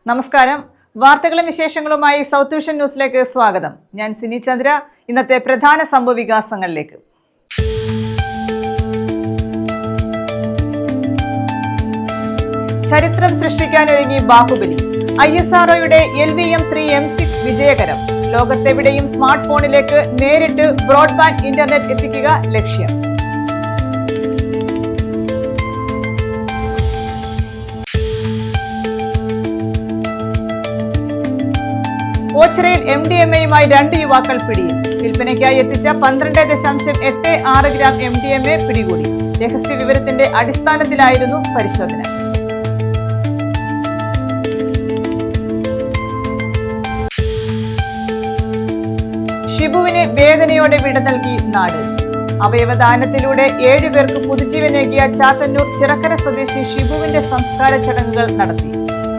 നമസ്കാരം. വാർത്തകളും വിശേഷങ്ങളുമായി സൗത്ത് വിഷൻ ന്യൂസിലേക്ക് സ്വാഗതം. ഞാൻ സിനി ചന്ദ്ര. ഇന്നത്തെ പ്രധാന സംഭവ വികാസങ്ങളിലേക്ക്. ചരിത്രം സൃഷ്ടിക്കാനൊരുങ്ങി ബാഹുബലി. ISROയുടെ LVM-3M6 വിജയകരം. ലോകത്തെവിടെയും സ്മാർട്ട് ഫോണിലേക്ക് നേരിട്ട് ബ്രോഡ്ബാൻഡ് ഇന്റർനെറ്റ് എത്തിക്കുക ലക്ഷ്യം. ഓച്ചിറയിൽ MDMA-യുമായി 2 യുവാക്കൾ പിടിയിൽ. വിൽപ്പനയ്ക്കായി എത്തിച്ച 12.86 ഗ്രാം MDMA പിടികൂടി. രഹസ്യ വിവരത്തിന്റെ അടിസ്ഥാനത്തിലായിരുന്നു പരിശോധന. ഷിബുവിന് വേദനയോടെ വിട നൽകി നാട്. അവയവദാനത്തിലൂടെ 7 പേർക്ക് പുതുജീവനേകിയ ചാത്തന്നൂർ ചിറക്കര സ്വദേശി ഷിബുവിന്റെ സംസ്കാര ചടങ്ങുകൾ നടത്തി.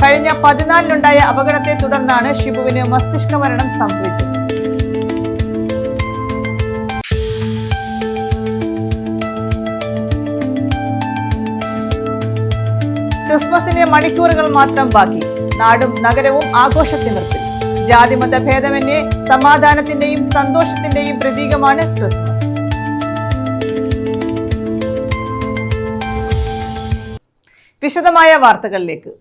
കഴിഞ്ഞ 14-നുണ്ടായ അപകടത്തെ തുടർന്നാണ് ഷിബുവിന് മസ്തിഷ്ക മരണം സംഭവിച്ചത്. ക്രിസ്മസിന് മണിക്കൂറുകൾ മാത്രം ബാക്കി. നാടും നഗരവും ആഘോഷത്തിമിർപ്പിൽ. ജാതിമത ഭേദമന്യേ സമാധാനത്തിന്റെയും സന്തോഷത്തിന്റെയും പ്രതീകമാണ് ക്രിസ്മസ്. വിശദമായ വാർത്തകളിലേക്ക്.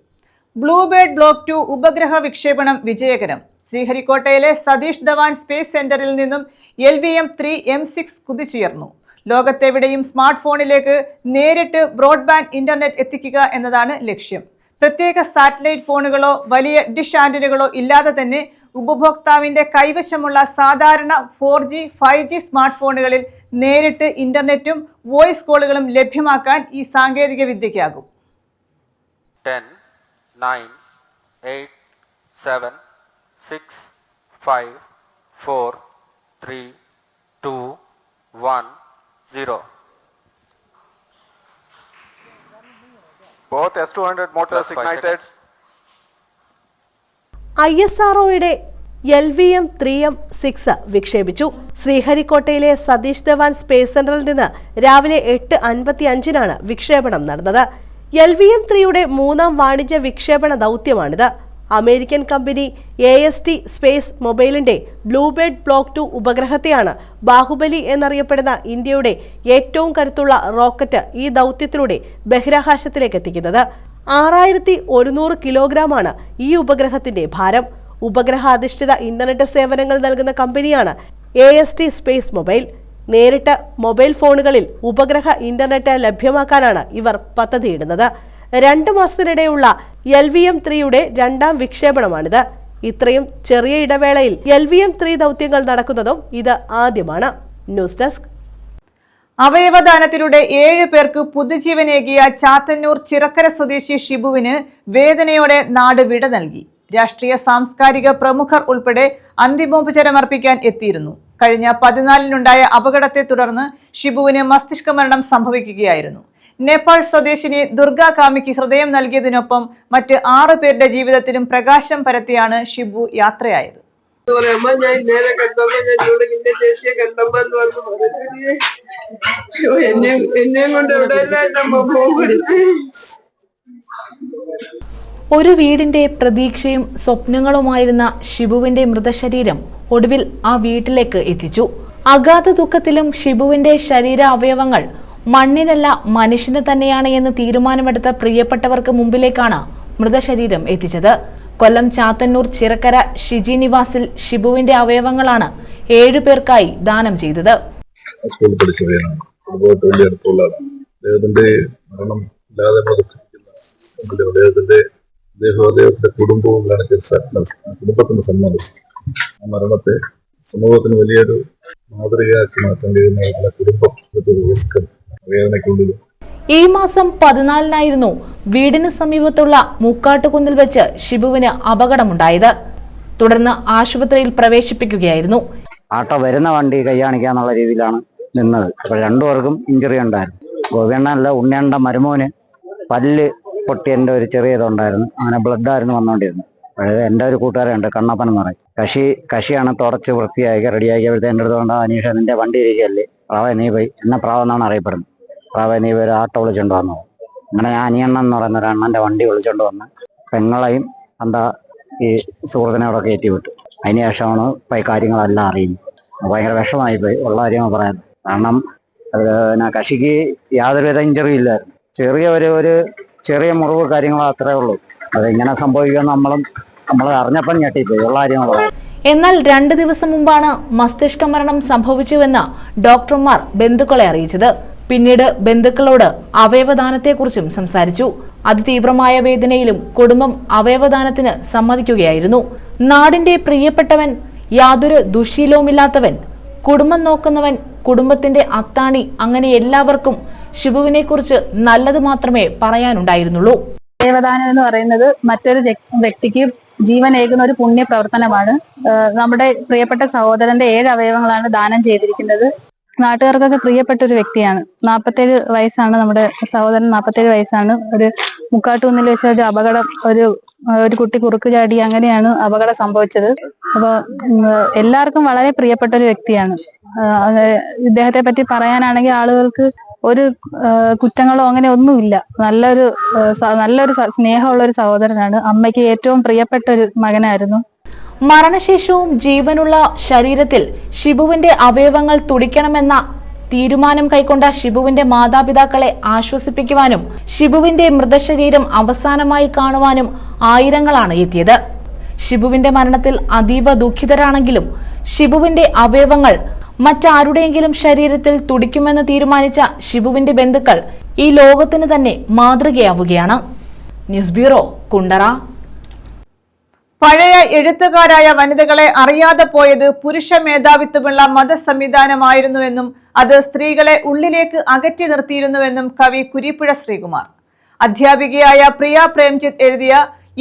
ബ്ലൂബേർഡ് ബ്ലോക്ക് 2 ഉപഗ്രഹ വിക്ഷേപണം വിജയകരം. ശ്രീഹരിക്കോട്ടയിലെ സതീഷ് ധവാൻ സ്പേസ് സെന്ററിൽ നിന്നും LVM-3M6 കുതിച്ചുയർന്നു. ലോകത്തെവിടെയും സ്മാർട്ട് ഫോണിലേക്ക് നേരിട്ട് ബ്രോഡ്ബാൻഡ് ഇന്റർനെറ്റ് എത്തിക്കുക എന്നതാണ് ലക്ഷ്യം. പ്രത്യേക സാറ്റലൈറ്റ് ഫോണുകളോ വലിയ ഡിഷ് ആന്റിനകളോ ഇല്ലാതെ തന്നെ ഉപഭോക്താവിന്റെ കൈവശമുള്ള സാധാരണ 4G, 5G സ്മാർട്ട് ഫോണുകളിൽ നേരിട്ട് ഇന്റർനെറ്റും വോയിസ് കോളുകളും ലഭ്യമാക്കാൻ ഈ സാങ്കേതിക വിദ്യയ്ക്കാകും. 10, 9, 8, 7, 6, 5, 4, 3, 2, 1, 0. Both S200 motors ignited. ISROയുടെ LVM-3M6 വിക്ഷേപിച്ചു. ശ്രീഹരിക്കോട്ടയിലെ സതീഷ് ധവാൻ സ്പേസ് സെന്ററിൽ നിന്ന് രാവിലെ 8:55-നാണ് വിക്ഷേപണം നടന്നത്. LVM-3യുടെ 3ാം വാണിജ്യ വിക്ഷേപണ ദൗത്യമാണിത്. അമേരിക്കൻ കമ്പനി AST സ്പേസ് മൊബൈലിന്റെ ബ്ലൂബേർഡ് ബ്ലോക്ക് 2 ഉപഗ്രഹത്തെയാണ് ബാഹുബലി എന്നറിയപ്പെടുന്ന ഇന്ത്യയുടെ ഏറ്റവും കരുത്തുള്ള റോക്കറ്റ് ഈ ദൗത്യത്തിലൂടെ ബഹിരാകാശത്തിലേക്ക് എത്തിക്കുന്നത്. 6100 കിലോഗ്രാമാണ് ഈ ഉപഗ്രഹത്തിന്റെ ഭാരം. ഉപഗ്രഹ അധിഷ്ഠിത ഇന്റർനെറ്റ് സേവനങ്ങൾ നൽകുന്ന കമ്പനിയാണ് AST സ്പേസ് മൊബൈൽ. നേരിട്ട് മൊബൈൽ ഫോണുകളിൽ ഉപഗ്രഹ ഇന്റർനെറ്റ് ലഭ്യമാക്കാനാണ് ഇവർ പദ്ധതിയിടുന്നത്. 2 മാസത്തിനിടെയുള്ള LVM-3യുടെ 2ാം വിക്ഷേപണമാണിത്. ഇത്രയും ചെറിയ ഇടവേളയിൽ LVM-3 ദൗത്യങ്ങൾ നടക്കുന്നതും ഇത് ആദ്യമാണ്. News desk. അവയവദാനത്തിലൂടെ 7 പേർക്ക് പുതുജീവനേകിയ ചാത്തന്നൂർ ചിറക്കര സ്വദേശി ഷിബുവിന് വേദനയോടെ നാട് വിട നൽകി. രാഷ്ട്രീയ സാംസ്കാരിക പ്രമുഖർ ഉൾപ്പെടെ അന്തിമോപചാരമർപ്പിക്കാൻ എത്തിയിരുന്നു. കഴിഞ്ഞ 14-നുണ്ടായ അപകടത്തെ തുടർന്ന് ഷിബുവിന് മസ്തിഷ്ക മരണം സംഭവിക്കുകയായിരുന്നു. നേപ്പാൾ സ്വദേശിനി ദുർഗാ കാമിക്ക് ഹൃദയം നൽകിയതിനൊപ്പം മറ്റ് 6 പേരുടെ ജീവിതത്തിലും പ്രകാശം പരത്തിയാണ് ഷിബു യാത്രയായത്. ഒരു വീടിന്റെ പ്രതീക്ഷയും സ്വപ്നങ്ങളുമായിരുന്ന ഷിബുവിന്റെ മൃതശരീരം ഒടുവിൽ ആ വീട്ടിലേക്ക് എത്തിച്ചു. അഗാധ ദുഃഖത്തിലും ഷിബുവിന്റെ ശരീര അവയവങ്ങൾ മണ്ണിനല്ല മനുഷ്യന് തന്നെയാണ് എന്ന് തീരുമാനമെടുത്ത പ്രിയപ്പെട്ടവർക്ക് മുമ്പിലേക്കാണ് മൃതശരീരം എത്തിച്ചത്. കൊല്ലം ചാത്തന്നൂർ ചിറക്കര ഷിജി നിവാസിൽ ഷിബുവിന്റെ അവയവങ്ങളാണ് 7 പേർക്കായി ദാനം ചെയ്തത്. കുടുംബവും കുടുംബത്തിന് സമ്മാനിച്ചു. ആ മരണത്തെ സമൂഹത്തിന് വലിയൊരു മാതൃകയാക്കി മാറ്റാൻ കഴിയുന്ന കുടുംബം വേദനയ്ക്കുള്ളിൽ. ഈ മാസം 14-നായിരുന്നു വീടിന് സമീപത്തുള്ള മൂക്കാട്ടുകുന്നിൽ വെച്ച് ഷിബുവിന് അപകടമുണ്ടായത്. തുടർന്ന് ആശുപത്രിയിൽ പ്രവേശിപ്പിക്കുകയായിരുന്നു. ആട്ടോ വരുന്ന വണ്ടി കൈയാണിക്കാന്നുള്ള രീതിയിലാണ് നിന്നത്. അപ്പോൾ 2 പേർക്കും ഇഞ്ചുറി ഉണ്ടായിരുന്നു. ഗോപിയണ്ണല്ല, ഉണ്ണിയണ്ട മരുമോന് പല്ല് പൊട്ടിയതിൻ്റെ ഒരു ചെറിയതുണ്ടായിരുന്നു. അങ്ങനെ ബ്ലഡായിരുന്നു വന്നുകൊണ്ടിരുന്നത്. എൻ്റെ ഒരു കൂട്ടുകാരുണ്ട്, കണ്ണപ്പൻ എന്ന് പറയും. കഷിയാണ് തുടച്ച് വൃത്തിയാക്കി റെഡിയാക്കിയപ്പോഴത്തെ എൻ്റെ അടുത്ത് കൊണ്ട് അനീഷ നിന്റെ വണ്ടി ഇരിക്കുകയല്ലേ, പ്രാവേ നീ പോയി, എന്നെ പ്രാവ് എന്നാണ് അറിയപ്പെടുന്നത്, പ്രാവേ നീ ഒരു ആട്ടോ വിളിച്ചോണ്ട് വന്നു. അങ്ങനെ ഞാൻ അനിയണ്ണൻ എന്ന് പറയുന്ന ഒരു അണ്ണൻ്റെ വണ്ടി വിളിച്ചോണ്ട് വന്ന് പെങ്ങളെയും ഈ സുഹൃത്തിനെ അവിടെ കയറ്റി വിട്ടു. അതിന് ശേഷമാണ് ഇപ്പം ഈ കാര്യങ്ങളെല്ലാം അറിയുന്നത്. ഭയങ്കര വിഷമായിപ്പോയി ഉള്ള കാര്യങ്ങൾ പറയാൻ. കാരണം കക്ഷിക്ക് യാതൊരുവിധ ഇഞ്ചറി ഇല്ലായിരുന്നു. ഒരു ചെറിയ മുറിവ് കാര്യങ്ങൾ അത്രേ ഉള്ളൂ. അതെങ്ങനെ സംഭവിക്കുമെന്ന് നമ്മൾ അറിഞ്ഞപ്പം ഞെട്ടിപ്പോയി ഉള്ള കാര്യങ്ങൾ പറയാം. എന്നാൽ 2 ദിവസം മുമ്പാണ് മസ്തിഷ്ക മരണം സംഭവിച്ചുവെന്ന് ഡോക്ടർമാർ ബന്ധുക്കളെ അറിയിച്ചത്. പിന്നീട് ബന്ധുക്കളോട് അവയവദാനത്തെക്കുറിച്ചും സംസാരിച്ചു. അതിതീവ്രമായ വേദനയിലും കുടുംബം അവയവദാനത്തിന് സമ്മതിക്കുകയായിരുന്നു. നാടിന്റെ പ്രിയപ്പെട്ടവൻ, യാതൊരു ദുശീലവുമില്ലാത്തവൻ, കുടുംബം നോക്കുന്നവൻ, കുടുംബത്തിന്റെ അത്താണി, അങ്ങനെ എല്ലാവർക്കും ഷിബുവിനെ കുറിച്ച് നല്ലത് മാത്രമേ പറയാനുണ്ടായിരുന്നുള്ളൂ. അവയവദാനം എന്ന് പറയുന്നത് മറ്റൊരു വ്യക്തിക്ക് ജീവനേകുന്ന ഒരു പുണ്യ പ്രവർത്തനമാണ്. നമ്മുടെ പ്രിയപ്പെട്ട സഹോദരന്റെ 7 അവയവങ്ങളാണ് ദാനം ചെയ്തിരിക്കുന്നത്. നാട്ടുകാർക്കൊക്കെ പ്രിയപ്പെട്ട ഒരു വ്യക്തിയാണ്. 47 വയസ്സാണ് നമ്മുടെ സഹോദരൻ. 47 വയസ്സാണ്. ഒരു മുക്കാട്ടുകുന്നിൽ വെച്ച ഒരു അപകടം, ഒരു കുട്ടി കുറുക്ക് ചാടി, അങ്ങനെയാണ് അപകടം സംഭവിച്ചത്. അപ്പൊ എല്ലാവർക്കും വളരെ പ്രിയപ്പെട്ട ഒരു വ്യക്തിയാണ്. ഇദ്ദേഹത്തെ പറ്റി പറയാനാണെങ്കിൽ ആളുകൾക്ക് ഒരു കുറ്റങ്ങളോ അങ്ങനെ ഒന്നുമില്ല. നല്ലൊരു സ്നേഹമുള്ള ഒരു സഹോദരനാണ്. അമ്മയ്ക്ക് ഏറ്റവും പ്രിയപ്പെട്ട ഒരു മകനായിരുന്നു. മരണശേഷവും ജീവനുള്ള ശരീരത്തിൽ ഷിബുവിന്റെ അവയവങ്ങൾ തുടിക്കണമെന്ന തീരുമാനം കൈക്കൊണ്ട ഷിബുവിന്റെ മാതാപിതാക്കളെ ആശ്വസിപ്പിക്കുവാനും ഷിബുവിന്റെ മൃതശരീരം അവസാനമായി കാണുവാനും ആയിരങ്ങളാണ് എത്തിയത്. ഷിബുവിന്റെ മരണത്തിൽ അതീവ ദുഃഖിതരാണെങ്കിലും ഷിബുവിന്റെ അവയവങ്ങൾ മറ്റാരുടെയെങ്കിലും ശരീരത്തിൽ തുടിക്കുമെന്ന് തീരുമാനിച്ച ഷിബുവിന്റെ ബന്ധുക്കൾ ഈ ലോകത്തിന് തന്നെ മാതൃകയാവുകയാണ്. News bureau, Kundara. പഴയ എഴുത്തുകാരായ വനിതകളെ അറിയാതെ പോയത് പുരുഷ മേധാവിത്വമുള്ള മതസംവിധാനമായിരുന്നുവെന്നും അത് സ്ത്രീകളെ ഉള്ളിലേക്ക് അകറ്റി നിർത്തിയിരുന്നുവെന്നും കവി കുരീപ്പുഴ ശ്രീകുമാർ. അധ്യാപികയായ പ്രിയ പ്രേംജിത്ത് എഴുതിയ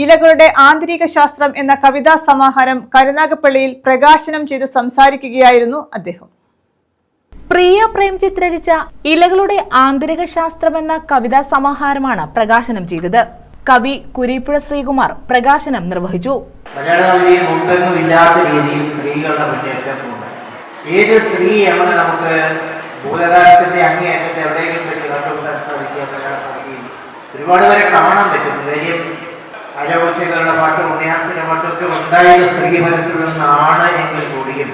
ഇലകളുടെ ആന്തരിക ശാസ്ത്രം എന്ന കവിതാ സമാഹാരം കരുനാഗപ്പള്ളിയിൽ പ്രകാശനം ചെയ്ത് സംസാരിക്കുകയായിരുന്നു അദ്ദേഹം. പ്രിയ പ്രേംജിത്ത് രചിച്ച ഇലകളുടെ ആന്തരിക ശാസ്ത്രം എന്ന കവിതാ സമാഹാരമാണ് പ്രകാശനം ചെയ്തത്. കവി കുരീപ്പുഴ ശ്രീകുമാർ പ്രകാശനം നിർവഹിച്ചു. മലയാള കവിതയിൽ മുമ്പെങ്ങും ഇല്ലാത്ത രീതിയിൽ സ്ത്രീകളുടെ മുന്നേറ്റം ഉണ്ട്. ഏത് സ്ത്രീയാണ് നമുക്ക് ഭൂതകാലത്തിന്റെ അങ്ങേയറ്റത്തെ എവിടെയെങ്കിലും വെച്ച് കണ്ടുപിടിക്കാൻ സാധിക്കുക? മലയാള കവിതയിൽ ഒരുപാട് പേരെ കാണാൻ പറ്റും. കാര്യം അലവോച്ചകളുടെ പാട്ടും ഉണ്ണിയാസിന്റെ പാട്ടൊക്കെ ഉണ്ടായത് സ്ത്രീ മനസ്സിൽ നിന്നാണ് എങ്കിൽ കൂടിയും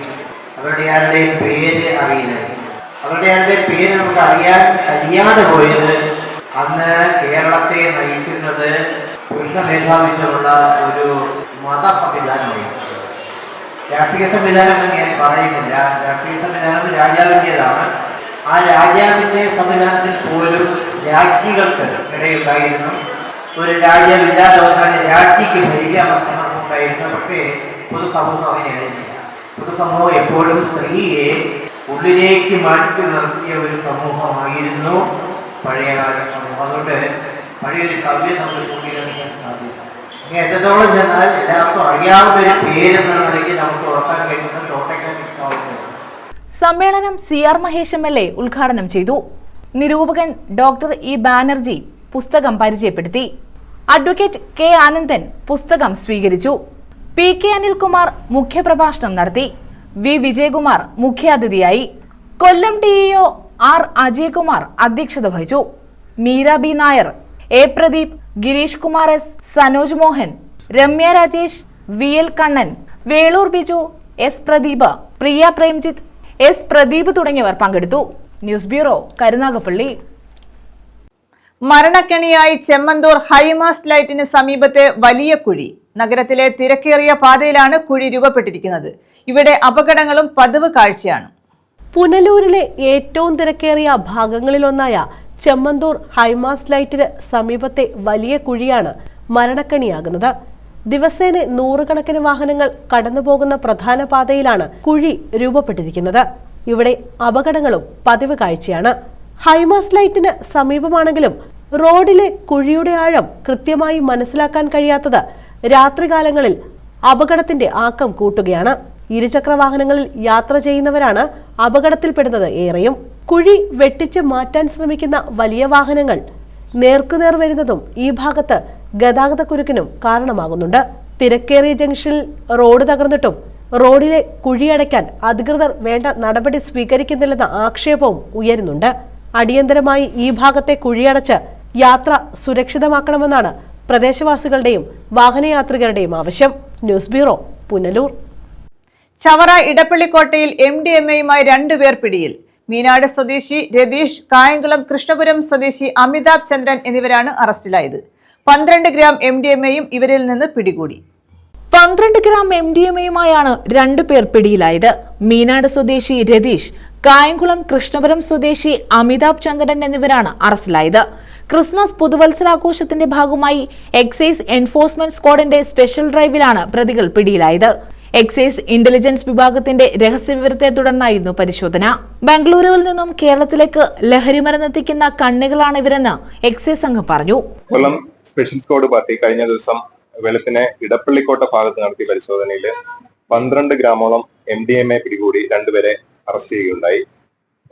അവരുടെ ആരുടെയും പേര് അറിയില്ല. അവരുടെ ആരുടെയും പേര് നമുക്ക് അറിയാൻ കഴിയാതെ പോയത് അന്ന് കേരളത്തെ നയിച്ചിരുന്നത് പുരുഷ മേധാവിത്വമുള്ള ഒരു മത സംവിധാനമായിരുന്നു. രാഷ്ട്രീയ സംവിധാനം എന്ന് ഞാൻ പറയുന്നില്ല. രാഷ്ട്രീയ സംവിധാനം രാജാവിൻ്റെതാണ്. ആ രാജാവിൻ്റെ സംവിധാനത്തിൽ പോലും രാജ്ഞികൾക്ക് ഇടയുണ്ടായിരുന്നു. ഒരു രാജ്യമില്ലാതെ വന്നാൽ രാജ്ഞിക്ക് ഭരിക്കാനുള്ള ശ്രമം ഉണ്ടായിരുന്നു. പക്ഷേ പൊതുസമൂഹം അങ്ങനെയായിരുന്നില്ല. പൊതുസമൂഹം എപ്പോഴും സ്ത്രീയെ ഉള്ളിലേക്ക് മാറ്റി നിർത്തിയ ഒരു സമൂഹമായിരുന്നു പഴയകാല സമൂഹം. അതുകൊണ്ട് പഴയൊരു കവിയെ നമുക്ക് ചൂണ്ടിക്കാണിക്കാൻ സാധിക്കും. ഇനി എത്രത്തോളം ചെന്നാൽ എല്ലാവർക്കും അറിയാവുന്ന ഒരു പേരെന്ന നിലയ്ക്ക് നമുക്ക് ഓർക്കാൻ കഴിയുന്ന തോട്ടയ്ക്കാൻ സാധിക്കും. സമ്മേളനം CR മഹേഷ് MLA ഉദ്ഘാടനം ചെയ്തു. നിരൂപകൻ ഡോക്ടർ ഇ ബാനർജി പുസ്തകം പരിചയപ്പെടുത്തി. അഡ്വക്കേറ്റ് K ആനന്ദൻ പുസ്തകം സ്വീകരിച്ചു. PK അനിൽകുമാർ മുഖ്യപ്രഭാഷണം നടത്തി. V വിജയകുമാർ മുഖ്യാതിഥിയായി. കൊല്ലം DEO R അജയ്കുമാർ അധ്യക്ഷത വഹിച്ചു. Meera B Nair, A Pradeep, Girish Kumar S, Sanoj Mohan, Ramya Rajesh, VL Kannan, Velur Biju, S Pradeep, Priya Premjith, S Pradeep തുടങ്ങിയവർ പങ്കെടുത്തു. News bureau, Karunagappally. മരണക്കെണിയായി ചെമ്മന്തൂർ ഹൈമാസ്റ്റ് ലൈറ്റിന് സമീപത്തെ വലിയ കുഴി. നഗരത്തിലെ തിരക്കേറിയ പാതയിലാണ് കുഴി രൂപപ്പെട്ടിരിക്കുന്നത്. ഇവിടെ അപകടങ്ങളും പതിവ് കാഴ്ചയാണ്. പുനലൂരിലെ ഏറ്റവും തിരക്കേറിയ ഭാഗങ്ങളിലൊന്നായ ചെമ്മന്തൂർ ഹൈമാസ്റ്റ് ലൈറ്റിന് സമീപത്തെ വലിയ കുഴിയാണ് മരണക്കെണിയാകുന്നത്. ദിവസേന 100 കണക്കിന് വാഹനങ്ങൾ കടന്നുപോകുന്ന പ്രധാന പാതയിലാണ് കുഴി രൂപപ്പെട്ടിരിക്കുന്നത്. ഇവിടെ അപകടങ്ങളും പതിവ് കാഴ്ചയാണ്. ഹൈമാസ്റ്റ് ലൈറ്റിന് സമീപമാണെങ്കിലും റോഡിലെ കുഴിയുടെ ആഴം കൃത്യമായി മനസ്സിലാക്കാൻ കഴിയാത്തത് രാത്രികാലങ്ങളിൽ അപകടത്തിന്റെ ആക്കം കൂട്ടുകയാണ്. ഇരുചക്ര വാഹനങ്ങളിൽ യാത്ര ചെയ്യുന്നവരാണ് അപകടത്തിൽപ്പെടുന്നത് ഏറെയും. കുഴി വെട്ടിച്ച് മാറ്റാൻ ശ്രമിക്കുന്ന വലിയ വാഹനങ്ങൾ നേർക്കുനേർ വരുന്നതും ഈ ഭാഗത്ത് ഗതാഗതക്കുരുക്കിനും കാരണമാകുന്നുണ്ട്. തിരക്കേറിയ ജംഗ്ഷനിൽ റോഡ് തകർന്നിട്ടും റോഡിലെ കുഴിയടയ്ക്കാൻ അധികൃതർ വേണ്ട നടപടി സ്വീകരിക്കുന്നില്ലെന്ന ആക്ഷേപവും ഉയരുന്നുണ്ട്. അടിയന്തരമായി ഈ ഭാഗത്തെ കുഴിയടച്ച് യാത്ര സുരക്ഷിതമാക്കണമെന്നാണ് പ്രദേശവാസികളുടെയും വാഹനയാത്രികരുടെയും ആവശ്യം. News bureau, Punalur. ചവറ ഇടപ്പള്ളിക്കോട്ടയിൽ MDMAയുമായി 2 പേർ പിടിയിൽ. മീനാട് സ്വദേശി രതീഷ്, കായംകുളം കൃഷ്ണപുരം സ്വദേശി അമിതാഭ് ചന്ദ്രൻ എന്നിവരാണ് അറസ്റ്റിലായത്. 12 ഗ്രാം MDMAയും ഇവരിൽ നിന്ന് പിടികൂടി. 12 ഗ്രാം MDMAയുമായാണ് 2 പേർ പിടിയിലായത്. മീനാട് സ്വദേശി രതീഷ്, കായംകുളം കൃഷ്ണപുരം സ്വദേശി അമിതാഭ് ചന്ദ്രൻ എന്നിവരാണ് അറസ്റ്റിലായത്. ക്രിസ്മസ് പുതുവത്സരാഘോഷത്തിന്റെ ഭാഗമായി എക്സൈസ് എൻഫോഴ്സ്മെന്റ് സ്ക്വാഡിന്റെ സ്പെഷ്യൽ ഡ്രൈവിലാണ് പ്രതികൾ പിടിയിലായത്. എക്സൈസ് ഇന്റലിജൻസ് വിഭാഗത്തിന്റെ രഹസ്യവിവരത്തെ തുടർന്നായിരുന്നു പരിശോധന. ബംഗളൂരുവിൽ നിന്നും കേരളത്തിലേക്ക് ലഹരിമരുന്നെത്തിക്കുന്ന കണ്ണികളാണ് ഇവരെന്ന് എക്സൈസ് സംഘം പറഞ്ഞു. കൊല്ലം സ്പെഷ്യൽ സ്ക്വാഡ് പാർട്ടി കഴിഞ്ഞ ദിവസം വെളുപ്പിനെ ഇടപ്പള്ളിക്കോട്ട ഭാഗത്ത് നടത്തിയ പരിശോധനയിൽ 12 ഗ്രാമോളം MDMA പിടികൂടി 2 പേരെ അറസ്റ്റ് ചെയ്യുകയുണ്ടായി.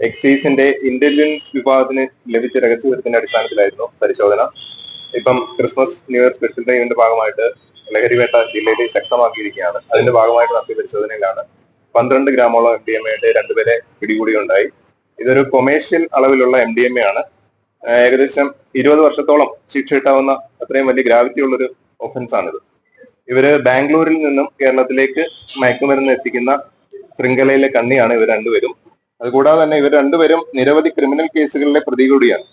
എക്സൈസിന്റെ ഇന്റലിജൻസ് വിഭാഗത്തിന് ലഭിച്ച രഹസ്യവിവരത്തിന്റെ അടിസ്ഥാനത്തിലായിരുന്നു പരിശോധന. ഇപ്പം ക്രിസ്മസ് ന്യൂ ഇയർ സ്പെഷ്യൽ ഡേയുടെ ഭാഗമായിട്ട് ലഹരിവേട്ട ജില്ലയിൽ ശക്തമാക്കിയിരിക്കുകയാണ്. അതിന്റെ ഭാഗമായിട്ട് നടത്തിയ പരിശോധനയിലാണ് 12 ഗ്രാമോളം MDMA 2 പേരെ പിടികൂടിയുണ്ടായി. ഇതൊരു കൊമേഴ്ഷ്യൽ അളവിലുള്ള MDMA ആണ്. ഏകദേശം 20 വർഷത്തോളം ശിക്ഷ കിട്ടാവുന്ന അത്രയും വലിയ ഗ്രാവിറ്റി ഉള്ളൊരു ഒഫൻസ് ആണിത്. ഇവര് ബാംഗ്ലൂരിൽ നിന്നും കേരളത്തിലേക്ക് മയക്കുമരുന്ന് എത്തിക്കുന്ന ശൃംഖലയിലെ കണ്ണിയാണ് ഇവർ 2 പേരും. അതുകൂടാതെ തന്നെ ഇവർ 2 പേരും നിരവധി ക്രിമിനൽ കേസുകളിലെ പ്രതി കൂടിയാണ്.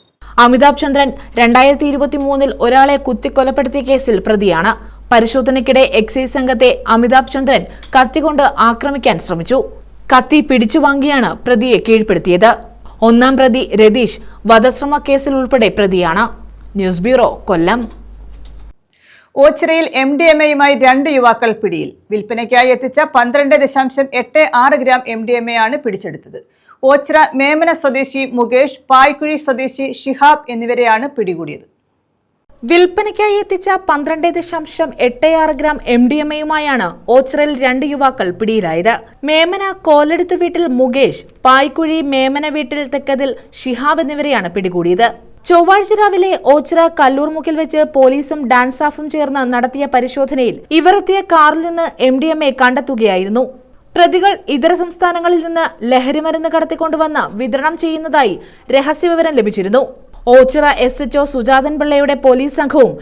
അമിതാഭ് ചന്ദ്രൻ 2023 ഒരാളെ കുത്തിക്കൊലപ്പെടുത്തിയ കേസിൽ പ്രതിയാണ്. പരിശോധനയ്ക്കിടെ എക്സൈസ് സംഘത്തെ അമിതാഭ് ചന്ദ്രൻ കത്തികൊണ്ട് ആക്രമിക്കാൻ ശ്രമിച്ചു. കത്തി പിടിച്ചു വാങ്ങിയാണ് പ്രതിയെ കീഴ്പ്പെടുത്തിയത്. 1-ാം പ്രതി രതീഷ് വധശ്രമ കേസിൽ ഉൾപ്പെടെ പ്രതിയാണ്. ന്യൂസ് ബ്യൂറോ, കൊല്ലം. ഓച്ചിറയിൽ MDMAയുമായി 2 യുവാക്കൾ പിടിയിൽ. വിൽപ്പനയ്ക്കായി എത്തിച്ച 12.86 ഗ്രാം MDMA ആണ് പിടിച്ചെടുത്തത്. ഓച്ചിറ മേമന സ്വദേശി മുകേഷ്, പായ്ക്കുഴി സ്വദേശി ഷിഹാബ് എന്നിവരെയാണ് പിടികൂടിയത്. വിൽപ്പനയ്ക്കായി എത്തിച്ച 12.86 ഗ്രാം MDMAയുമായാണ് ഓച്ചിറയിൽ 2 യുവാക്കൾ പിടിയിലായത്. മേമന കോലടുത്ത് വീട്ടിൽ മുകേഷ്, പായ്ക്കുഴി മേമന വീട്ടിൽ തെക്കതിൽ ഷിഹാബ് എന്നിവരെയാണ് പിടികൂടിയത്. ചൊവ്വാഴ്ച രാവിലെ ഓച്ചിറ കല്ലൂർമുക്കിൽ വെച്ച് പോലീസും ഡാൻസ് സ്റ്റാഫും ചേർന്ന് നടത്തിയ പരിശോധനയിൽ ഇവർ എത്തിയ കാറിൽ നിന്ന് MDMA കണ്ടെത്തുകയായിരുന്നു. പ്രതികൾ ഇതര സംസ്ഥാനങ്ങളിൽ നിന്ന് ലഹരിമരുന്ന് കടത്തിക്കൊണ്ടുവന്ന് വിതരണം ചെയ്യുന്നതായി രഹസ്യവിവരം ലഭിച്ചിരുന്നു. ഓച്ചിറ SHO സുജാതൻ പിള്ളയുടെ പോലീസ് സംഘവും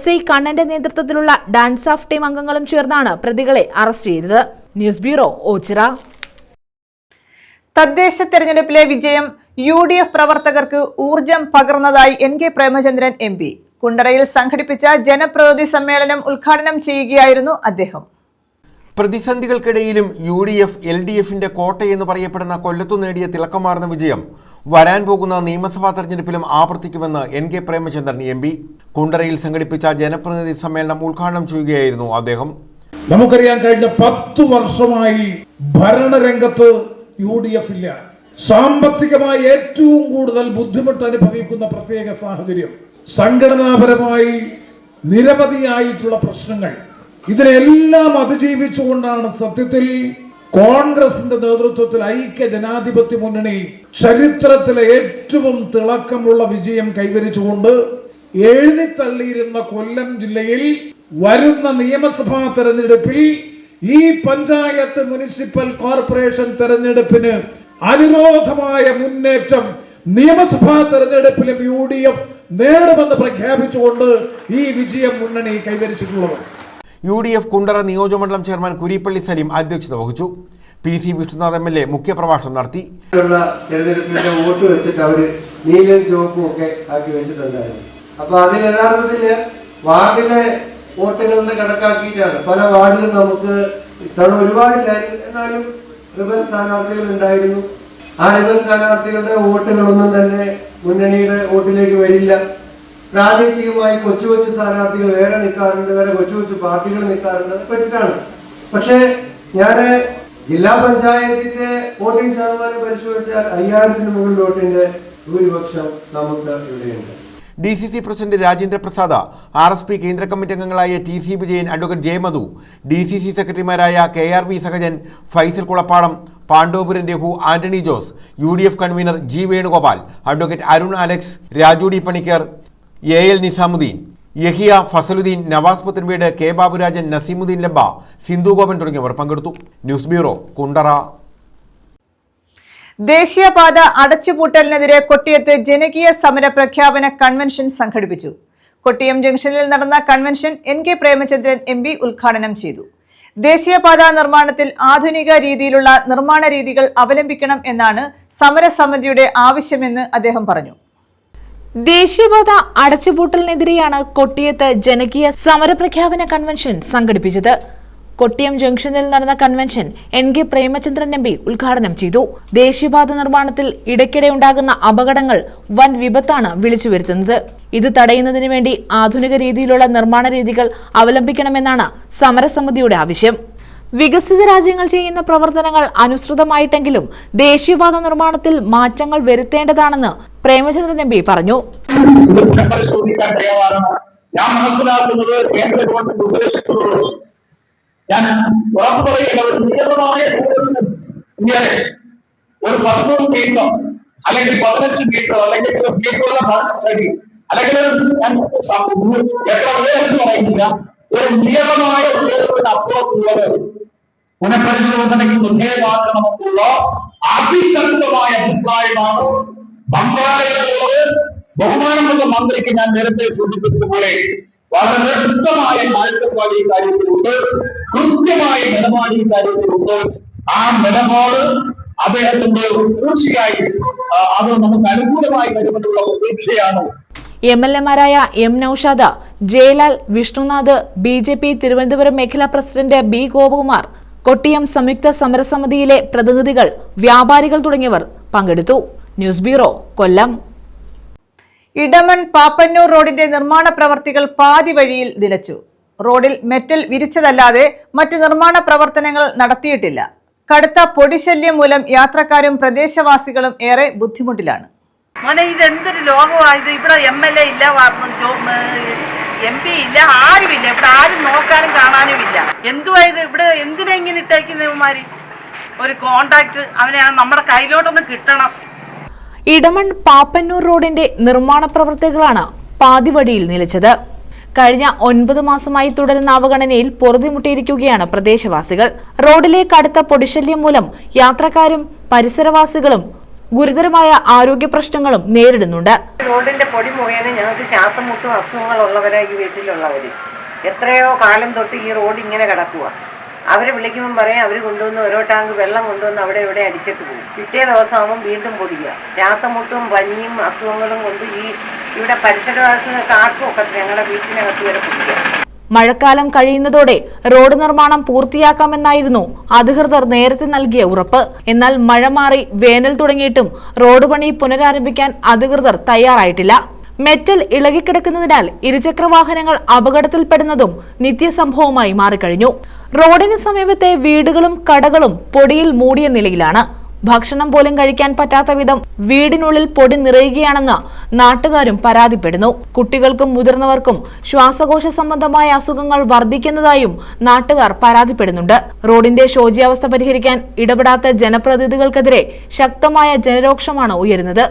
SI കണ്ണന്റെ നേതൃത്വത്തിലുള്ള ഡാൻസ് സ്റ്റാഫ് ടീം അംഗങ്ങളും ചേർന്നാണ് പ്രതികളെ അറസ്റ്റ് ചെയ്തത്. News bureau, Ochira. തദ്ദേശ തെരഞ്ഞെടുപ്പിലെ വിജയം UDF പ്രവർത്തകർക്ക് ഊർജം പകർന്നതായി NK പ്രേമചന്ദ്രൻ MP. കുണ്ടറയിൽ സംഘടിപ്പിച്ച ജനപ്രതിനിധി സമ്മേളനം ഉദ്ഘാടനം ചെയ്യുകയായിരുന്നു അദ്ദേഹം. പ്രതിസന്ധികൾക്കിടയിലും UDF LDFന്റെ കോട്ടയെന്ന് പറയപ്പെടുന്ന കൊല്ലത്തു നേടിയ തിളക്കമാർന്ന വിജയം വരാൻ പോകുന്ന നിയമസഭാ തെരഞ്ഞെടുപ്പിലും ആവർത്തിക്കുമെന്ന് NK പ്രേമചന്ദ്രൻ MP. കുണ്ടറയിൽ സംഘടിപ്പിച്ച ജനപ്രതിനിധി സമ്മേളനം ഉദ്ഘാടനം ചെയ്യുകയായിരുന്നു അദ്ദേഹം. നമുക്കറിയാൻ കഴിഞ്ഞ 10 വർഷമായി ഭരണരംഗത്ത് UDF ഇല്ല. സാമ്പത്തികമായി ഏറ്റവും കൂടുതൽ ബുദ്ധിമുട്ട് അനുഭവിക്കുന്ന പ്രത്യേക സാഹചര്യം, സംഘടനാപരമായി നിരവധിയായിട്ടുള്ള പ്രശ്നങ്ങൾ, ഇതിനെല്ലാം അതിജീവിച്ചുകൊണ്ടാണ് സത്യത്തിൽ കോൺഗ്രസിന്റെ നേതൃത്വത്തിൽ ഐക്യ ജനാധിപത്യ മുന്നണി ചരിത്രത്തിലെ ഏറ്റവും തിളക്കമുള്ള വിജയം കൈവരിച്ചുകൊണ്ട് എഴുതിത്തള്ളിയിരുന്ന കൊല്ലം ജില്ലയിൽ വരുന്ന നിയമസഭാ തെരഞ്ഞെടുപ്പിൽ ഈ പഞ്ചായത്ത് മുനിസിപ്പൽ കോർപ്പറേഷൻ തെരഞ്ഞെടുപ്പിന് അനുരോധമായ മുന്നേറ്റം നിയമസഭാ തെരഞ്ഞെടുപ്പിലും UDF നേടുമെന്ന് പ്രഖ്യാപിച്ചുകൊണ്ട് ഈ വിജയം മുന്നണി കൈവരിച്ചിട്ടുള്ളത്. UDF കുണ്ടറ നിയോജകമണ്ഡലം ചെയർമാൻ കുരിപ്പള്ളി സലീം അധ്യക്ഷത വഹിച്ചു. PC വിഷ്ണുനാഥ് MLA മുഖ്യപ്രഭാഷണം നടത്തി. തെരഞ്ഞെടുപ്പിന്റെ വോട്ട് വെച്ചിട്ട് അവര് നീലയും ചുവപ്പും ഒക്കെ ആക്കി വെച്ചിട്ടുണ്ടായിരുന്നു. അപ്പൊ അതിൽ യഥാർത്ഥത്തില് വാർഡിലെ വോട്ടുകളിൽ കണക്കാക്കിയിട്ടാണ്. പല വാർഡിലും നമുക്ക് ഇത്തവണ ഒരുപാടില്ലായിരുന്നു, എന്നാലും റിബൽ സ്ഥാനാർത്ഥികൾ ഉണ്ടായിരുന്നു. ആ റിബൽ സ്ഥാനാർത്ഥികളുടെ വോട്ടുകളൊന്നും തന്നെ മുന്നണിയുടെ വോട്ടിലേക്ക് വരില്ല. പ്രാദേശികമായി കൊച്ചു കൊച്ചു സ്ഥാനാർത്ഥികൾ വേറെ നിൽക്കാറുണ്ട്, വേറെ കൊച്ചു കൊച്ചു പാർട്ടികൾ നിൽക്കാറുണ്ട്, പറ്റിട്ടാണ്. പക്ഷേ ഞാൻ ജില്ലാ പഞ്ചായത്തിന്റെ വോട്ടിംഗ് ശതമാനം പരിശോധിച്ചാൽ 5000-ന് മുകളിൽ വോട്ടിന്റെ ഭൂരിപക്ഷം നമുക്ക് ഇവിടെയുണ്ട്. DCC president Rajendra Prasad, RSP കേന്ദ്ര കമ്മിറ്റി അംഗങ്ങളായ TC Vijayan, advocate J Madhu, DCC സെക്രട്ടറിമാരായ KRB Sahajan, Faisal Kulappadam, Pandavapuram Raghu, Antony Jose, UDF convener G Venugopal, advocate Arun Alex, Raju D Panicker, AL Nizamuddin, Yahiya, Fasaluddin, Navas Puthenveedu, K Baburajan, Naseemuddin Labba, Sindhu Gopan തുടങ്ങിയവർ പങ്കെടുത്തു. News bureau, Kundara. ദേശീയപാത അടച്ചുപൂട്ടലിനെതിരെ കൊട്ടിയത്ത് ജനകീയ സമര പ്രഖ്യാപന കൺവെൻഷൻ സംഘടിപ്പിച്ചു. കൊട്ടിയം ജംഗ്ഷനിൽ നടന്ന കൺവെൻഷൻ NK പ്രേമചന്ദ്രൻ MP ഉദ്ഘാടനം ചെയ്തു. ദേശീയപാത നിർമ്മാണത്തിൽ ആധുനിക രീതിയിലുള്ള നിർമ്മാണ രീതികൾ അവലംബിക്കണം എന്നാണ് സമരസമിതിയുടെ ആവശ്യമെന്ന് അദ്ദേഹം പറഞ്ഞു. ദേശീയപാത അടച്ചുപൂട്ടലിനെതിരെയാണ് കൊട്ടിയത്ത് ജനകീയ സമരപ്രഖ്യാപന കൺവെൻഷൻ സംഘടിപ്പിച്ചത്. കൊട്ടിയം ജംഗ്ഷനിൽ നടന്ന കൺവെൻഷൻ NK പ്രേമചന്ദ്രൻ MP ഉദ്ഘാടനം ചെയ്തു. ദേശീയപാത നിർമ്മാണത്തിൽ ഇടയ്ക്കിടെ ഉണ്ടാകുന്ന അപകടങ്ങൾ വൻ വിപത്താണ് വിളിച്ചു വരുത്തുന്നത്. ഇത് തടയുന്നതിന് വേണ്ടി ആധുനിക രീതിയിലുള്ള നിർമ്മാണ രീതികൾ അവലംബിക്കണമെന്നാണ് സമരസമിതിയുടെ ആവശ്യം. വികസിത രാജ്യങ്ങൾ ചെയ്യുന്ന പ്രവർത്തനങ്ങൾ അനുസൃതമായിട്ടെങ്കിലും ദേശീയപാത നിർമ്മാണത്തിൽ മാറ്റങ്ങൾ വരുത്തേണ്ടതാണെന്ന് പ്രേമചന്ദ്രൻ MP പറഞ്ഞു. ഞാൻ മനസ്സിലാക്കുന്നത് കേന്ദ്ര ഗവൺമെന്റ് ഉദ്ദേശിക്കുന്നത് ഞാൻ ഉറപ്പു പറയുകയില്ല, ഒരു നിയതമായ ഒരു 13 മീറ്റർ അല്ലെങ്കിൽ 15 മീറ്റർ അല്ലെങ്കിൽ അല്ലെങ്കിൽ എത്ര ഉയരത്തിൽ പറയുന്നില്ല, ഒരു നിയതമായ ഉയരത്തിന് അപ്പുറത്തുള്ളത് പുനഃപരിശോധനയ്ക്ക് വിധേയമാക്കണമെന്നുള്ള അതിശക്തമായ അഭിപ്രായമാണ് മന്ത്രാലയത്തിലുള്ളത്. ബഹുമാനമുള്ള മന്ത്രിക്ക് ഞാൻ നേരത്തെ സൂചിപ്പിച്ചതുപോലെ വളരെ വ്യക്തമായ കാഴ്ചപ്പാട് ഈ കാര്യത്തിലുണ്ട്, കൃത്യമായ നിലപാട് ഈ കാര്യത്തിലുണ്ട്. ആ നിലപാട് അദ്ദേഹത്തിന്റെ തീർച്ചയായും അത് നമുക്ക് അനുകൂലമായി വരുമെന്നുള്ള പ്രതീക്ഷയാണ്. MLA-മാരായ M. നൌഷാദ്, ജയലാൽ, വിഷ്ണുനാഥ്, BJP തിരുവനന്തപുരം മേഖലാ പ്രസിഡന്റ് B. ഗോപകുമാർ, കൊട്ടിയം സംയുക്ത സമരസമിതിയിലെ പ്രതിനിധികൾ, വ്യാപാരികൾ തുടങ്ങിയവർ പങ്കെടുത്തു. ന്യൂസ് ബ്യൂറോ, കൊല്ലം. ഇടമൺ പാപ്പന്നൂർ റോഡിന്റെ നിർമ്മാണ പ്രവർത്തികൾ പാതി വഴിയിൽ നിലച്ചു. റോഡിൽ മെറ്റൽ വിരിച്ചതല്ലാതെ മറ്റ് നിർമ്മാണ പ്രവർത്തനങ്ങൾ നടത്തിയിട്ടില്ല. കടുത്ത പൊടിശല്യം മൂലം യാത്രക്കാരും പ്രദേശവാസികളും ഏറെ ബുദ്ധിമുട്ടിലാണ്. ഇതെന്തൊരു ലോകമായത്! ഇവിടെ MLA ഇല്ല, MP ഇല്ല, ആരുമില്ല. ഇവിടെ ആരും നോക്കാനും കാണാനും ഇല്ല. എന്തുവായത്? ഇവിടെ എന്തിനാ ഇങ്ങനെ ഇട്ടേക്കുന്നവന്മാര്? ഒരു കോണ്ടാക്ട് അവനെയാണ് നമ്മുടെ കയ്യിലോട്ടൊന്ന് കിട്ടണം. ഇടമൺ പാപ്പന്നൂർ റോഡിന്റെ നിർമ്മാണ പ്രവൃത്തികളാണ് പാതിവഴിയിൽ നിലച്ചത്. കഴിഞ്ഞ 9 മാസമായി തുടരുന്ന അവഗണനയിൽ പൊറുതിമുട്ടിയിരിക്കുകയാണ് പ്രദേശവാസികൾ. റോഡിലെ കടുത്ത പൊടിശല്യം മൂലം യാത്രക്കാരും പരിസരവാസികളും ഗുരുതരമായ ആരോഗ്യ പ്രശ്നങ്ങളും നേരിടുന്നുണ്ട്. റോഡിന്റെ പൊടി മുഖേന ഞങ്ങൾക്ക് ശ്വാസം മുട്ടും അസുഖങ്ങളുള്ളവരാ ഈ വീട്ടിലുള്ളവര്. എത്രയോ കാലം തൊട്ട് ഈ റോഡ് ഇങ്ങനെ കിടക്കുക. അവരെ വിളിക്കുമ്പോൾ പറയാം അവർ കൊണ്ടുവന്ന് ഓരോ ടാങ്ക് വെള്ളം കൊണ്ടുവന്ന് അവിടെ ഇവിടെ അടിച്ചിട്ട് പോകും. പിറ്റേ ദിവസമാകുമ്പോൾ വീണ്ടും പൊടിക്കുക. ശ്വാസമുട്ടും പനിയും അസുഖങ്ങളും കൊണ്ട് ഇവിടെ പരിസരവാസികൾക്ക് ആർക്കും ഒക്കെ ഞങ്ങളുടെ വീട്ടിനകത്ത് വരെ പൊടിക്കുക. മഴക്കാലം കഴിയുന്നതോടെ റോഡ് നിർമ്മാണം പൂർത്തിയാക്കാമെന്നായിരുന്നു അധികൃതർ നേരത്തെ നൽകിയ ഉറപ്പ്. എന്നാൽ മഴ മാറി വേനൽ തുടങ്ങിയിട്ടും റോഡ് പണി പുനരാരംഭിക്കാൻ അധികൃതർ തയ്യാറായിട്ടില്ല. മെറ്റൽ ഇളകിക്കിടക്കുന്നതിനാൽ ഇരുചക്ര വാഹനങ്ങൾ അപകടത്തിൽപ്പെടുന്നതും നിത്യസംഭവമായി മാറിക്കഴിഞ്ഞു. റോഡിന് സമീപത്തെ വീടുകളും കടകളും പൊടിയിൽ മൂടിയ നിലയിലാണ്. ഭക്ഷണം പോലും കഴിക്കാൻ പറ്റാത്ത വിധം വീടിനുള്ളിൽ പൊടി നിറയുകയാണെന്ന് നാട്ടുകാരും പരാതിപ്പെടുന്നു. കുട്ടികൾക്കും മുതിർന്നവർക്കും ശ്വാസകോശ സംബന്ധമായ അസുഖങ്ങൾ വർദ്ധിക്കുന്നതായും നാട്ടുകാർ പരാതിപ്പെടുന്നുണ്ട്. റോഡിന്റെ ശോച്യാവസ്ഥ പരിഹരിക്കാൻ ഇടപെടാത്ത ജനപ്രതിനിധികൾക്കെതിരെ ശക്തമായ ജനരോക്ഷമാണ് ഉയരുന്നത്.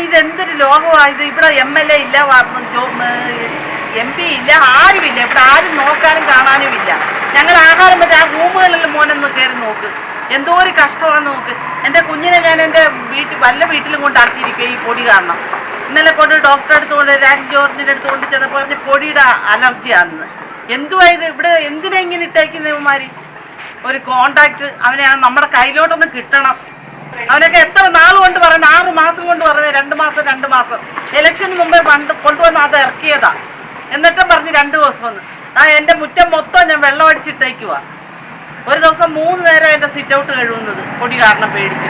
ഇതെന്തൊരു ലോകമായത്! ഇവിടെ MLA ഇല്ല, MP ഇല്ല, ആരുമില്ല. ഇവിടെ ആരും നോക്കാനും കാണാനും ഇല്ല. ഞങ്ങൾ ആഹാരം പറ്റും ആ റൂമുകളിൽ മോനൊന്ന് കയറി നോക്ക്, എന്തോ ഒരു കഷ്ടമാണെന്ന് നോക്ക്. എൻ്റെ കുഞ്ഞിനെ ഞാൻ എൻ്റെ വല്ല വീട്ടിലും കൊണ്ടാക്കിയിരിക്കുക ഈ പൊടി കാരണം. ഇന്നലെ കൊണ്ട് ഡോക്ടറെ അടുത്തുകൊണ്ട് രാജ് ജോർജിൻ്റെ അടുത്ത് കൊണ്ട് ചെന്നപ്പോൾ പറഞ്ഞ് പൊടിയുടെ അലർജിയാണെന്ന്. എന്തുവായത്? ഇവിടെ എന്തിനാ ഇങ്ങനെ ഇട്ടേക്കുന്നവന്മാര്? ഒരു കോണ്ടാക്ട് അവനെയാണ് നമ്മുടെ കയ്യിലോട്ടൊന്ന് കിട്ടണം. അവനൊക്കെ എത്ര നാൾ കൊണ്ട് പറയുന്നത്? 6 മാസം കൊണ്ട് പറയുന്നത് 2 മാസം. ഇലക്ഷന് മുമ്പേ കൊണ്ടുവന്ന് അത് ഇറക്കിയതാ. എന്നിട്ടും പറഞ്ഞ് 2 ദിവസം വന്ന് എൻ്റെ മുറ്റം മൊത്തം ഞാൻ വെള്ളം അടിച്ചിട്ടേക്കുക. ഒരു ദിവസം 3 നേരം എൻ്റെ സിറ്റ് ഔട്ട് കഴിയുന്നത് പൊടി കാരണം പേടിച്ച്.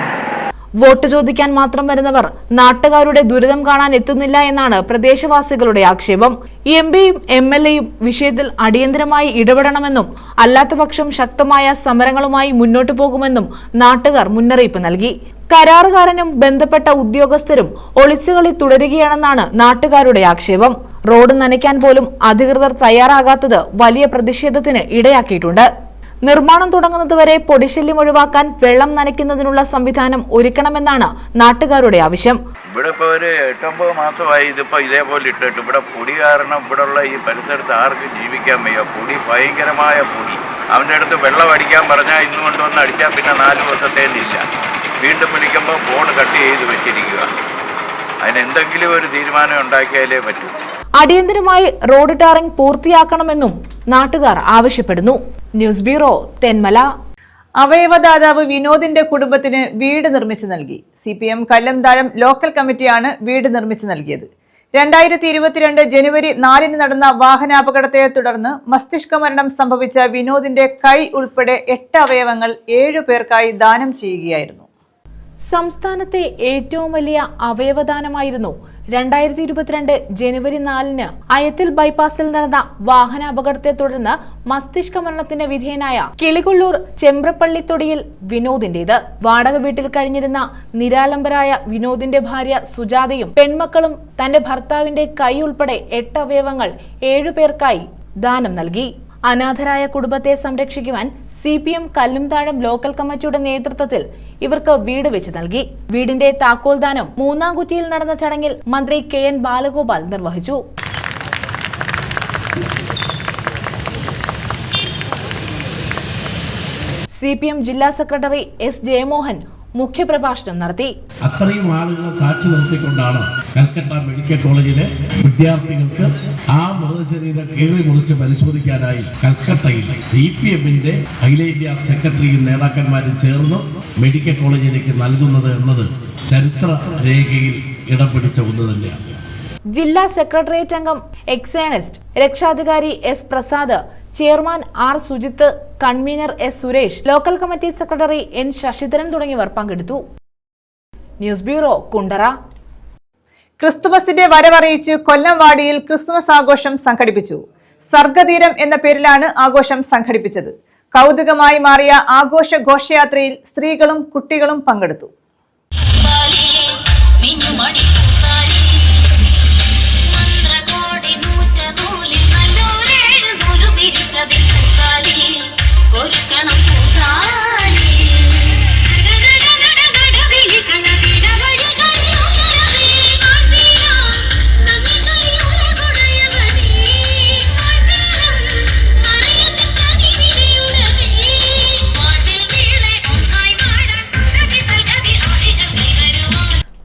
വോട്ട് ചോദിക്കാൻ മാത്രം വരുന്നവർ നാട്ടുകാരുടെ ദുരിതം കാണാൻ എത്തുന്നില്ല എന്നാണ് പ്രദേശവാസികളുടെ ആക്ഷേപം. MPയും MLAയും വിഷയത്തിൽ അടിയന്തരമായി ഇടപെടണമെന്നും അല്ലാത്തപക്ഷം ശക്തമായ സമരങ്ങളുമായി മുന്നോട്ടു പോകുമെന്നും നാട്ടുകാർ മുന്നറിയിപ്പ് നൽകി. കരാറുകാരനും ബന്ധപ്പെട്ട ഉദ്യോഗസ്ഥരും ഒളിച്ചുകളി തുടരുകയാണെന്നാണ് നാട്ടുകാരുടെ ആക്ഷേപം. റോഡ് നനയ്ക്കാൻ പോലും അധികൃതർ തയ്യാറാകാത്തത് വലിയ പ്രതിഷേധത്തിന് ഇടയാക്കിയിട്ടുണ്ട്. നിർമ്മാണം തുടങ്ങുന്നതുവരെ പൊടിശല്യം ഒഴിവാക്കാൻ വെള്ളം നനയ്ക്കുന്നതിനുള്ള സംവിധാനം ഒരുക്കണമെന്നാണ് നാട്ടുകാരുടെ ആവശ്യം. ഇവിടെ ഇപ്പോൾ ഒരു 8-9 മാസമായി ഇതിപ്പോൾ ഇതേപോലെ ഇട്ടിട്ട് ഇവിടെ പൊടി കാരണം ഇവിടെയുള്ള ഈ പരിസരത്ത് ആർക്കും ജീവിക്കാൻ വയ്യ. പൊടി ഭയങ്കരമായ പൊടി. അവൻ്റെ അടുത്ത് വെള്ളം അടിക്കാൻ പറഞ്ഞാൽ ഇന്ന് കൊണ്ടുവന്ന് അടിച്ചാൽ പിന്നെ 4 ദിവസത്തേനില്ല. വീണ്ടും വിളിക്കുമ്പോൾ ഫോൺ കട്ട് ചെയ്ത് വെച്ചിരിക്കുക. അതിനെന്തെങ്കിലും ഒരു തീരുമാനം ഉണ്ടാക്കിയാലേ പറ്റൂ. അടിയന്തരമായി റോഡ് ടാറിംഗ് പൂർത്തിയാക്കണമെന്നും നാട്ടുകാർ ആവശ്യപ്പെടുന്നു. News bureau, Thenmala. അവയവദാതാവ് വിനോദിന്റെ കുടുംബത്തിന് വീട് നിർമ്മിച്ചു നൽകി. CPM കല്ലംതാഴം ലോക്കൽ കമ്മിറ്റിയാണ് വീട് നിർമ്മിച്ചു നൽകിയത്. 2022 ജനുവരി 4 നടന്ന വാഹനാപകടത്തെ തുടർന്ന് മസ്തിഷ്ക മരണം സംഭവിച്ച വിനോദിന്റെ കൈ ഉൾപ്പെടെ 8 അവയവങ്ങൾ 7 പേർക്കായി ദാനം ചെയ്യുകയായിരുന്നു. സംസ്ഥാനത്തെ ഏറ്റവും വലിയ അവയവദാനമായിരുന്നു 2022 ജനുവരി 4 അയത്തിൽ ബൈപ്പാസിൽ നടന്ന വാഹനാപകടത്തെ തുടർന്ന് മസ്തിഷ്ക മരണത്തിന് വിധേയനായ കിളികൊള്ളൂർ ചെമ്പ്രപ്പള്ളിത്തൊടിയിൽ വിനോദിന്റേത്. വാടക വീട്ടിൽ കഴിഞ്ഞിരുന്ന നിരാലംബരായ വിനോദിന്റെ ഭാര്യ സുജാതയും പെൺമക്കളും തന്റെ ഭർത്താവിന്റെ കൈ ഉൾപ്പെടെ 8 അവയവങ്ങൾ 7 പേർക്കായി ദാനം നൽകി. അനാഥരായ കുടുംബത്തെ സംരക്ഷിക്കുവാൻ CPM കല്ലുംതാഴം ലോക്കൽ കമ്മിറ്റിയുടെ നേതൃത്വത്തിൽ ഇവർക്ക് വീട് വെച്ച് നൽകി. വീടിന്റെ താക്കോൽദാനം മൂന്നാംകുറ്റിയിൽ നടന്ന ചടങ്ങിൽ മന്ത്രി KN ബാലഗോപാൽ നിർവഹിച്ചു. CPM ജില്ലാ സെക്രട്ടറി S ജയമോഹൻ മുഖ്യപ്രഭാഷണം നടത്തി. അത്രയും ആളുകളെ സാക്ഷി നിർത്തിക്കൊണ്ടാണ് കൽക്കട്ട മെഡിക്കൽ കോളേജിലെ വിദ്യാർത്ഥികൾക്ക് ആ മൃതശരീരം കീറി മുറിച്ച് പരിശോധിക്കാനായി കൽക്കട്ടയിൽ CPMന്റെ അഖിലേന്ത്യാ സെക്രട്ടറിയും നേതാക്കന്മാരും ചേർന്ന് മെഡിക്കൽ കോളേജിലേക്ക് നൽകുന്നത് എന്നത് ചരിത്ര രേഖയിൽ ഇടം പിടിച്ച ഒന്ന് തന്നെയാണ്. ജില്ലാ സെക്രട്ടേറിയറ്റ് അംഗം എക്സേണസ്റ്റ് രക്ഷാധികാരി S Prasad, chairman R Sujith, convener S Suresh, local committee secretary N Sasidharan തുടങ്ങിയവർ പങ്കെടുത്തു. News bureau, Kundara. ക്രിസ്തുമസിന്റെ വരവറിയിച്ച് കൊല്ലം വാടിയിൽ ക്രിസ്തുമസ് ആഘോഷം സംഘടിപ്പിച്ചു. സർഗതീരം എന്ന പേരിലാണ് ആഘോഷം സംഘടിപ്പിച്ചത്. കൗതുകമായി മാറിയ ആഘോഷ ഘോഷയാത്രയിൽ സ്ത്രീകളും കുട്ടികളും പങ്കെടുത്തു.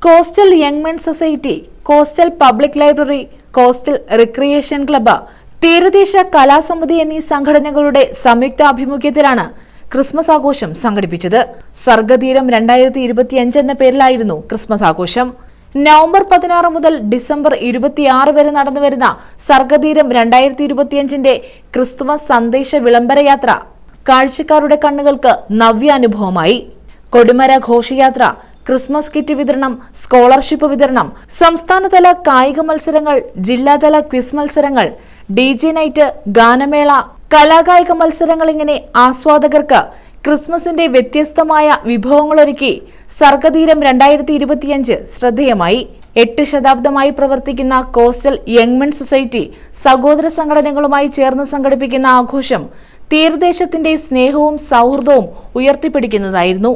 Coastal young men society, coastal public library, coastal recreation club, തീരദേശ കലാസമിതി എന്നീ സംഘടനകളുടെ സംയുക്താഭിമുഖ്യത്തിലാണ് ക്രിസ്മസ് ആഘോഷം സംഘടിപ്പിച്ചത്. സർഗതീരം 2025 എന്ന പേരിലായിരുന്നു ക്രിസ്മസ് ആഘോഷം. നവംബർ 16 മുതൽ ഡിസംബർ 26 വരെ നടന്നുവരുന്ന സർഗതീരം 2025ന്റെ ക്രിസ്തുമസ് സന്ദേശ വിളംബരയാത്ര കാഴ്ചക്കാരുടെ കണ്ണുകൾക്ക് നവ്യാനുഭവമായി. കൊടിമര ഘോഷയാത്ര, ക്രിസ്മസ് കിറ്റ് വിതരണം, സ്കോളർഷിപ്പ് വിതരണം, സംസ്ഥാനതല കായിക മത്സരങ്ങൾ, ജില്ലാതല ക്വിസ് മത്സരങ്ങൾ, DJ നൈറ്റ്, ഗാനമേള, കലാകായിക മത്സരങ്ങൾ ഇങ്ങനെ ആസ്വാദകർക്ക് ക്രിസ്മസിന്റെ വ്യത്യസ്തമായ വിഭവങ്ങളൊരുക്കി സർഗതീരം 2025 ശ്രദ്ധേയമായി. 8 ശതാബ്ദമായി പ്രവർത്തിക്കുന്ന കോസ്റ്റൽ യങ് മെൻ സൊസൈറ്റി സഹോദര സംഘടനകളുമായി ചേർന്ന് സംഘടിപ്പിക്കുന്ന ആഘോഷം തീരദേശത്തിന്റെ സ്നേഹവും സൗഹൃദവും ഉയർത്തിപ്പിടിക്കുന്നതായിരുന്നു.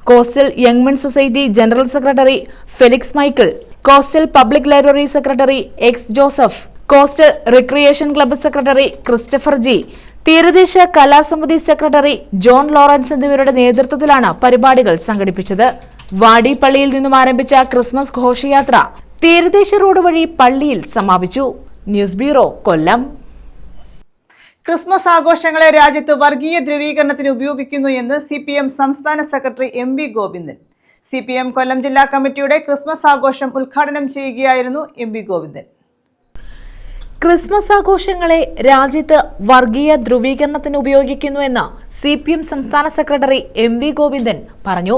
Coastal young men society general secretary Felix Michael, coastal public library secretary X Joseph, coastal recreation club secretary Christopher G, തീരദേശ കലാസമിതി സെക്രട്ടറി ജോൺ ലോറൻസ് എന്നിവരുടെ നേതൃത്വത്തിലാണ് പരിപാടികൾ സംഘടിപ്പിച്ചത്. വാടി പള്ളിയിൽ നിന്നും ആരംഭിച്ച ക്രിസ്മസ് ഘോഷയാത്ര തീരദേശ റോഡ് വഴി പള്ളിയിൽ സമാപിച്ചു. ന്യൂസ് ബ്യൂറോ, കൊല്ലം. ക്രിസ്മസ് ആഘോഷങ്ങളെ രാജ്യത്ത് വർഗീയ ധ്രുവീകരണത്തിന് ഉപയോഗിക്കുന്നു എന്ന് CPM സംസ്ഥാന സെക്രട്ടറി MV ഗോവിന്ദൻ. CPM കൊല്ലം ജില്ലാ കമ്മിറ്റിയുടെ ക്രിസ്മസ് ആഘോഷം ഉദ്ഘാടനം ചെയ്യുകയായിരുന്നു MV ഗോവിന്ദൻ. ക്രിസ്മസ് ആഘോഷങ്ങളെ രാജ്യത്ത് വർഗീയ ധ്രുവീകരണത്തിന് ഉപയോഗിക്കുന്നുവെന്ന് CPM സംസ്ഥാന സെക്രട്ടറി MV ഗോവിന്ദൻ പറഞ്ഞു.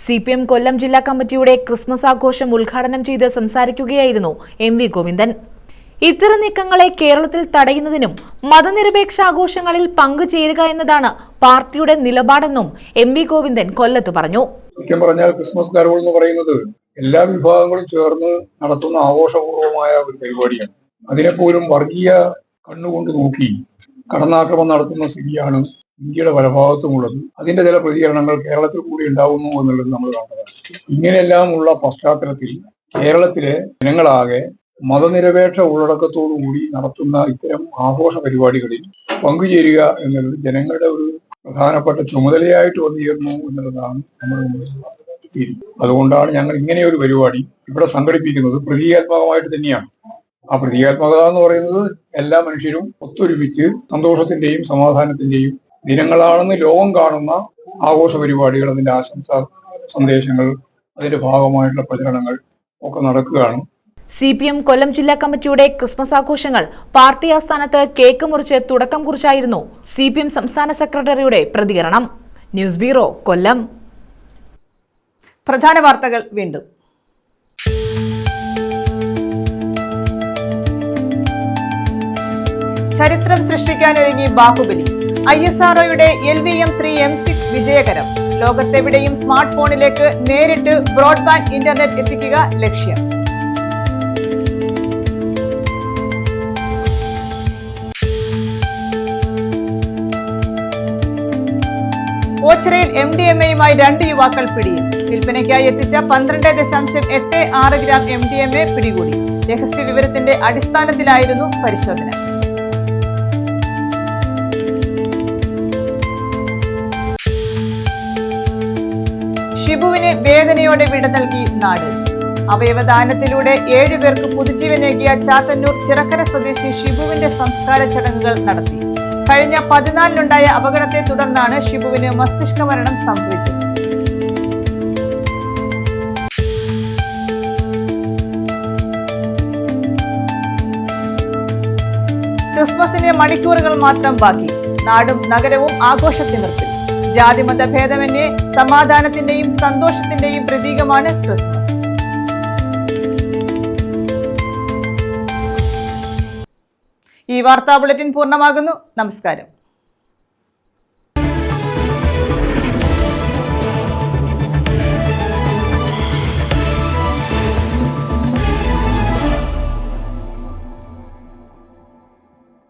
CPM കൊല്ലം ജില്ലാ കമ്മിറ്റിയുടെ ക്രിസ്മസ് ആഘോഷം ഉദ്ഘാടനം ചെയ്ത് സംസാരിക്കുകയായിരുന്നു MV ഗോവിന്ദൻ. ഇത്തരം നീക്കങ്ങളെ കേരളത്തിൽ തടയുന്നതിനും മതനിരപേക്ഷ ആഘോഷങ്ങളിൽ പങ്കുചേരുക എന്നതാണ് പാർട്ടിയുടെ നിലപാടെന്നും MV ഗോവിന്ദൻ കൊല്ലത്ത് പറഞ്ഞു. സത്യം പറഞ്ഞാൽ ക്രിസ്മസ് കരോൾ എന്ന് പറയുന്നത് എല്ലാ വിഭാഗങ്ങളും ചേർന്ന് നടത്തുന്ന ആഘോഷപൂർവമായ ഒരു പരിപാടിയാണ്. അതിനെപ്പോലും വർഗീയ കണ്ണുകൊണ്ട് നോക്കി കടന്നാക്രമണം നടത്തുന്ന സ്ഥിതിയാണ് ഇന്ത്യയുടെ പല ഭാഗത്തുമുള്ളത്. അതിന്റെ ചില പ്രതികരണങ്ങൾ കേരളത്തിൽ കൂടി ഉണ്ടാവുന്നു എന്നുള്ളത് നമ്മൾ കാണുന്നതാണ്. ഇങ്ങനെയെല്ലാമുള്ള പശ്ചാത്തലത്തിൽ കേരളത്തിലെ ജനങ്ങളാകെ മതനിരപേക്ഷ ഉള്ളടക്കത്തോടുകൂടി നടത്തുന്ന ഇത്തരം ആഘോഷ പരിപാടികളിൽ പങ്കുചേരുക എന്നുള്ളത് ജനങ്ങളുടെ ഒരു പ്രധാനപ്പെട്ട ചുമതലയായിട്ട് വന്നുചേർന്നു എന്നുള്ളതാണ് നമ്മുടെ മുമ്പിലുള്ള തീരുമാനം. അതുകൊണ്ടാണ് ഞങ്ങൾ ഇങ്ങനെയൊരു പരിപാടി ഇവിടെ സംഘടിപ്പിക്കുന്നത്. പ്രതീകാത്മകമായിട്ട് തന്നെയാണ്. ആ പ്രതീകാത്മകത എന്ന് പറയുന്നത് എല്ലാ മനുഷ്യരും ഒത്തൊരുമിച്ച് സന്തോഷത്തിന്റെയും സമാധാനത്തിന്റെയും ദിനങ്ങളാണെന്ന് ലോകം കാണുന്ന ആഘോഷ പരിപാടികൾ, അതിന്റെ ആശംസ സന്ദേശങ്ങൾ, അതിന്റെ ഭാഗമായിട്ടുള്ള പ്രചരണങ്ങൾ ഒക്കെ നടക്കുകയാണ്. CPM കൊല്ലം ജില്ലാ കമ്മിറ്റിയുടെ ക്രിസ്മസ് ആഘോഷങ്ങൾ പാർട്ടി ആസ്ഥാനത്ത് കേക്ക് മുറിച്ച് തുടക്കം കുറിച്ചായിരുന്നു CPM സംസ്ഥാന സെക്രട്ടറിയുടെ പ്രതികരണം. ന്യൂസ് ബ്യൂറോ, കൊല്ലം. പ്രധാന വാർത്തകൾ വീണ്ടും. ചരിത്രം സൃഷ്ടിക്കാനൊരുങ്ങി ബാഹുബലി. ISROയുടെ LVM-3 M6 വിജയകരം. ലോകത്തെവിടെയും സ്മാർട്ട് ഫോണിലേക്ക് നേരിട്ട് ബ്രോഡ്ബാൻഡ് ഇന്റർനെറ്റ് എത്തിക്കുക ലക്ഷ്യം. ഓച്ചിറയിൽ MDMA-യുമായി 2 യുവാക്കൾ പിടിയിൽ. വിൽപ്പനയ്ക്കായി എത്തിച്ച 12.86 ഗ്രാം MDMA പിടികൂടി. രഹസ്യ വിവരത്തിന്റെ അടിസ്ഥാനത്തിലായിരുന്നു പരിശോധന. ഷിബുവിന് വേദനയോടെ വിട നൽകി നാട്. അവയവദാനത്തിലൂടെ 7 പേർക്ക് പുതുജീവനേകിയ ചാത്തന്നൂർ ചിറക്കര സ്വദേശി ഷിബുവിന്റെ സംസ്കാര ചടങ്ങുകൾ നടത്തി. കഴിഞ്ഞ 14-നുണ്ടായ അപകടത്തെ തുടർന്നാണ് ഷിബുവിന് മസ്തിഷ്ക മരണം സംഭവിച്ചത്. ക്രിസ്മസിന് മണിക്കൂറുകൾ മാത്രം ബാക്കി. നാടും നഗരവും ആഘോഷത്തിമിർപ്പിൽ. ജാതിമത ഭേദമന്യേ സമാധാനത്തിന്റെയും സന്തോഷത്തിന്റെയും പ്രതീകമാണ് ക്രിസ്മസ്. ഈ വാർത്താ ബുള്ളറ്റിൻ പൂർണ്ണമാകുന്നു. നമസ്കാരം.